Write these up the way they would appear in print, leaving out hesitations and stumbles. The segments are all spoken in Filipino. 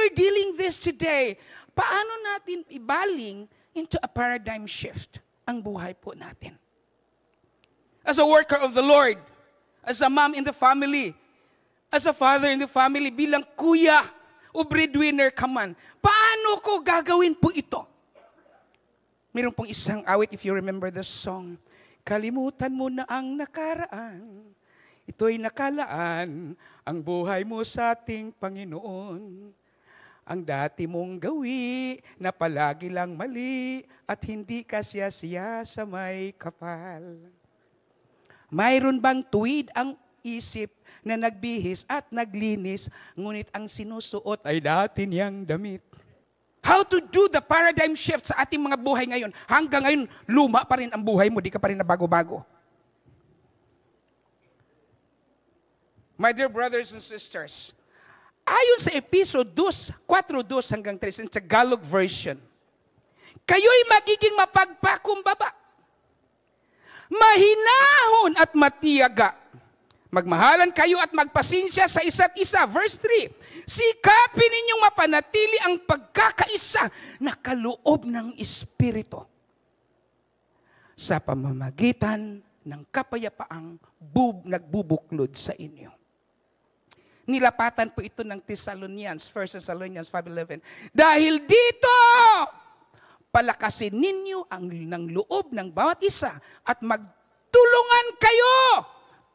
we're dealing this today. Paano natin ibaling into a paradigm shift ang buhay po natin? As a worker of the Lord, as a mom in the family, as a father in the family, bilang kuya o breadwinner ka man, paano ko gagawin po ito? Meron pong isang awit, if you remember the song, kalimutan mo na ang nakaraan, ito'y nakalaan, ang buhay mo sa ating Panginoon. Ang dati mong gawi na palagi lang mali at hindi ka siya sa may kapal. Mayroon bang tuwid ang isip na nagbihis at naglinis, ngunit ang sinusuot ay dati niyang damit? How to do the paradigm shift sa ating mga buhay ngayon. Hanggang ngayon, luma pa rin ang buhay mo, di ka pa rin nabago-bago. My dear brothers and sisters, ayon sa episode 2, 4:2 hanggang 3, in Tagalog version, kayo'y magiging mapagpakumbaba, mahinahon at matiyaga. Magmahalan kayo at magpasensya sa isa't isa. Verse 3, sikapin ninyong mapanatili ang pagkakaisa na kaloob ng Espiritu sa pamamagitan ng kapayapaang nagbubuklod sa inyo. Nilapatan po ito ng Thessalonians, 1 Thessalonians 5:11. Dahil dito, palakasin ninyo ang ng loob ng bawat isa at magtulungan kayo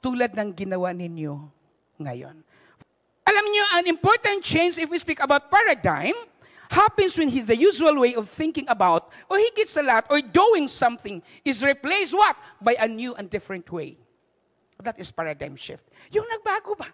tulad ng ginawa ninyo ngayon. Alam niyo, an important change if we speak about paradigm happens when the usual way of thinking about or higit sa lahat or doing something is replaced what? By a new and different way. That is paradigm shift. Yung nagbago ba?